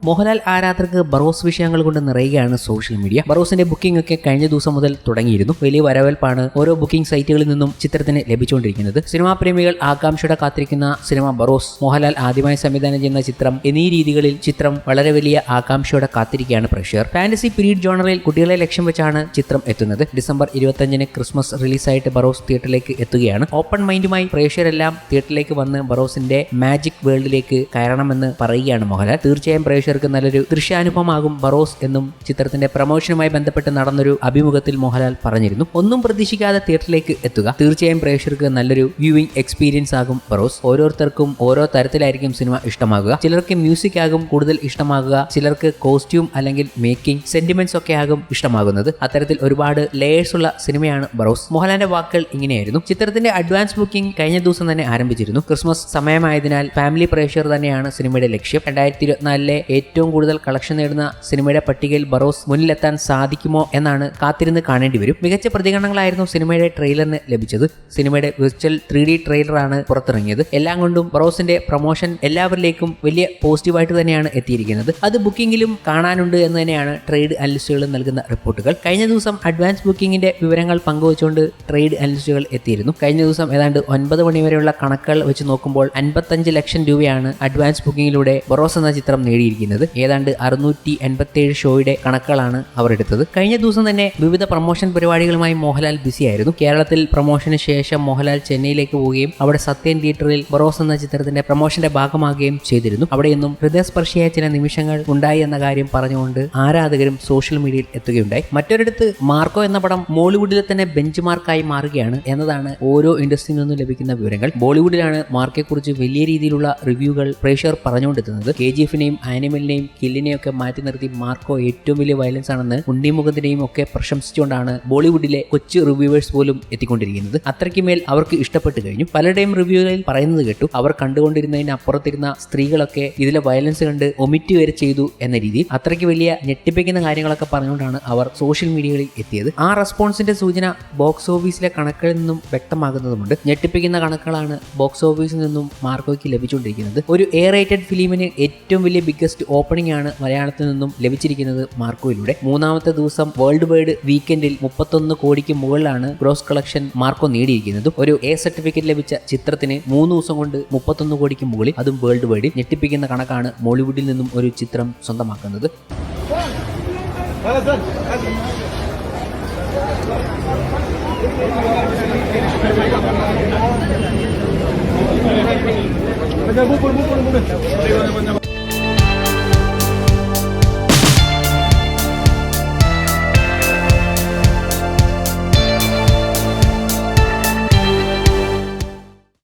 മോഹൻലാൽ ആരാധകർക്ക് ബറോസ് വിഷയങ്ങൾ കൊണ്ട് നിറയുകയാണ് സോഷ്യൽ മീഡിയ. ബറോസിന്റെ ബുക്കിംഗ് ഒക്കെ കഴിഞ്ഞ ദിവസം മുതൽ തുടങ്ങിയിരുന്നു. വലിയ വരവേൽപ്പാണ് ഓരോ ബുക്കിംഗ് സൈറ്റുകളിൽ നിന്നും ചിത്രത്തിന് ലഭിച്ചുകൊണ്ടിരിക്കുന്നത്. സിനിമാ പ്രേമികൾ ആകാംക്ഷയോടെ കാത്തിരിക്കുന്ന സിനിമ ബറോസ്, മോഹൻലാൽ ആദ്യമായി സംവിധാനം ചെയ്യുന്ന ചിത്രം എന്നീ രീതികളിൽ ചിത്രം വളരെ വലിയ ആകാംക്ഷയോടെ കാത്തിരിക്കുകയാണ് പ്രേക്ഷകർ. ഫാന്റസി പീരീഡ് ജോണറിൽ കുട്ടികളെ ലക്ഷ്യം വെച്ചാണ് ചിത്രം എത്തുന്നത്. ഡിസംബർ 25-ന് ക്രിസ്മസ് റിലീസായിട്ട് ബറോസ് തിയേറ്ററിലേക്ക് എത്തുകയാണ്. ഓപ്പൺ മൈൻഡുമായി പ്രേക്ഷകരെല്ലാം തിയേറ്ററിലേക്ക് വന്ന് ബറോസിന്റെ മാജിക് വേൾഡിലേക്ക് കയറണമെന്ന് പറയുകയാണ് മോഹൻലാൽ. തീർച്ചയായും പ്രേക്ഷകർക്ക് നല്ലൊരു ദൃശ്യാനുഭവമാകും ബറോസ് എന്നും ചിത്രത്തിന്റെ പ്രമോഷനുമായി ബന്ധപ്പെട്ട് നടന്നൊരു അഭിമുഖത്തിൽ മോഹൻലാൽ പറഞ്ഞിരുന്നു. ഒന്നും പ്രതീക്ഷിക്കാതെ തിയേറ്ററിലേക്ക് എത്തുക. തീർച്ചയായും പ്രേക്ഷകർക്ക് നല്ലൊരു വ്യൂവിംഗ് എക്സ്പീരിയൻസ് ആകും ബറോസ്. ഓരോരുത്തർക്കും ഓരോ തരത്തിലായിരിക്കും സിനിമ ഇഷ്ടമാകുക. ചിലർക്ക് മ്യൂസിക് ആകും കൂടുതൽ ഇഷ്ടമാകുക, ചിലർക്ക് കോസ്റ്റ്യൂം അല്ലെങ്കിൽ മേക്കിംഗ്, സെന്റിമെന്റ്സ് ഒക്കെ ആകും ഇഷ്ടമാകുന്നത്. അത്തരത്തിൽ ഒരുപാട് ലേയേഴ്സ് ഉള്ള സിനിമയാണ് ബറോസ്. മോഹൻലാലിന്റെ വാക്കുകൾ ഇങ്ങനെയായിരുന്നു. ചിത്രത്തിന്റെ അഡ്വാൻസ് ബുക്കിംഗ് കഴിഞ്ഞ ദിവസം തന്നെ ആരംഭിച്ചിരുന്നു. ക്രിസ്മസ് സമയമായതിനാൽ ഫാമിലി പ്രേക്ഷകർ തന്നെയാണ് സിനിമയുടെ ലക്ഷ്യം. 2024 ഏറ്റവും കൂടുതൽ കളക്ഷൻ നേടുന്ന സിനിമയുടെ പട്ടികയിൽ ബറോസ് മുന്നിലെത്താൻ സാധിക്കുമോ എന്നാണ് കാത്തിരുന്ന് കാണേണ്ടി വരും. മികച്ച പ്രതികരണങ്ങളായിരുന്നു സിനിമയുടെ ട്രെയിലറിന് ലഭിച്ചത്. സിനിമയുടെ വിർച്വൽ 3D ട്രെയിലറാണ് പുറത്തിറങ്ങിയത്. എല്ലാം കൊണ്ടും ബറോസിന്റെ പ്രൊമോഷൻ എല്ലാവരിലേക്കും വലിയ പോസിറ്റീവായിട്ട് തന്നെയാണ് എത്തിയിരിക്കുന്നത്. അത് ബുക്കിംഗിലും കാണാനുണ്ട് എന്ന് തന്നെയാണ് ട്രേഡ് അനലിസ്റ്റുകൾ നൽകുന്ന റിപ്പോർട്ടുകൾ. കഴിഞ്ഞ ദിവസം അഡ്വാൻസ് ബുക്കിംഗിന്റെ വിവരങ്ങൾ പങ്കുവച്ചുകൊണ്ട് ട്രേഡ് അനലിസ്റ്റുകൾ എത്തിയിരുന്നു. കഴിഞ്ഞ ദിവസം ഏതാണ്ട് 9 മണി വരെയുള്ള കണക്കുകൾ വെച്ച് നോക്കുമ്പോൾ 55 ലക്ഷം രൂപയാണ് അഡ്വാൻസ് ബുക്കിംഗിലൂടെ ബറോസ് എന്ന ചിത്രം നേടിയിരിക്കുന്നത്. ഏതാണ്ട് 687 ഷോയുടെ കണക്കുകളാണ് അവർ എടുത്തത്. കഴിഞ്ഞ ദിവസം തന്നെ വിവിധ പ്രൊമോഷൻ പരിപാടികളുമായി മോഹൻലാൽ ബിസിയായിരുന്നു. കേരളത്തിൽ പ്രൊമോഷന് ശേഷം മോഹൻലാൽ ചെന്നൈയിലേക്ക് പോവുകയും അവിടെ സത്യൻ തിയേറ്ററിൽ ബറോസ് എന്ന ചിത്രത്തിന്റെ പ്രൊമോഷന്റെ ഭാഗമാകുകയും ചെയ്തിരുന്നു. അവിടെയൊന്നും ഹൃദയസ്പർശിയായ ചില നിമിഷങ്ങൾ ഉണ്ടായി എന്ന കാര്യം പറഞ്ഞുകൊണ്ട് ആരാധകരും സോഷ്യൽ മീഡിയയിൽ എത്തുകയുണ്ടായി. മറ്റൊരിടത്ത് മാർക്കോ എന്ന പടം മോളിവുഡിലെ തന്നെ ബെഞ്ച് മാർക്കായി മാറുകയാണ് എന്നതാണ് ഓരോ ഇൻഡസ്ട്രിയിൽ നിന്നും ലഭിക്കുന്ന വിവരങ്ങൾ. ബോളിവുഡിലാണ് മാർക്കയെക്കുറിച്ച് വലിയ രീതിയിലുള്ള റിവ്യൂകൾ പ്രേക്ഷകർ പറഞ്ഞുകൊണ്ടെത്തുന്നത്. KGF-നെയും ആനിമലിനെയും കില്ലിനെയും ഒക്കെ മാറ്റി നിർത്തി മാർക്കോ ഏറ്റവും വലിയ വയലൻസ് ആണെന്ന് ഉണ്ണിമുഖത്തിനെയും ഒക്കെ പ്രശംസിച്ചുകൊണ്ടാണ് ബോളിവുഡിലെ കൊച്ചു റിവ്യൂവേഴ്സ് പോലും എത്തിക്കൊണ്ടിരിക്കുന്നത്. അത്രയ്ക്കുമേൽ അവർക്ക് ഇഷ്ടപ്പെട്ടു കഴിഞ്ഞു. പലരുടെയും റിവ്യൂകളിൽ പറയുന്നത് കേട്ടു, അവർ കണ്ടുകൊണ്ടിരുന്നതിന് അപ്പുറത്തിരുന്ന സ്ത്രീകളൊക്കെ ഇതിലെ വയലൻസ് കണ്ട് ഒമിറ്റ് വരെ ചെയ്തു എന്ന രീതിയിൽ. അത്രയ്ക്ക് വലിയ ഞെട്ടിപ്പിക്കുന്ന കാര്യങ്ങളൊക്കെ പറഞ്ഞുകൊണ്ടാണ് അവർ സോഷ്യൽ മീഡിയകളിൽ എത്തിയത്. ആ റെസ്പോൺസിന്റെ സൂചന ബോക്സ് ഓഫീസിലെ കണക്കുകളിൽ നിന്നും വ്യക്തമാകുന്നതുമുണ്ട്. ഞെട്ടിപ്പിക്കുന്ന കണക്കുകളാണ് ബോക്സ് ഓഫീസിൽ നിന്നും മാർക്കോയ്ക്ക് ലഭിച്ചുകൊണ്ടിരിക്കുന്നത്. ഒരു റേറ്റഡ് ഫിലിമിന് ഏറ്റവും വലിയ ബിഗ്ഗസ്റ്റ് ഓപ്പണിംഗ് ആണ് മലയാളത്തിൽ നിന്നും ലഭിച്ചിരിക്കുന്നത് മാർക്കോയിലൂടെ. 3ാമത്തെ ദിവസം വേൾഡ് വൈഡ് വീക്കെൻഡിൽ 31 കോടിക്ക് മുകളിലാണ് ഗ്രോസ് കളക്ഷൻ മാർക്കോ നേടിയിരിക്കുന്നത്. ഒരു A സർട്ടിഫിക്കറ്റ് ലഭിച്ച ചിത്രത്തിന് 3 ദിവസം കൊണ്ട് 31 കോടിക്ക് മുകളിൽ, അതും വേൾഡ് വൈഡിൽ. ഞെട്ടിപ്പിക്കുന്ന കണക്കാണ് മോളിവുഡിൽ നിന്നും ഒരു ചിത്രം സ്വന്തമാക്കുന്നത്. Bukul.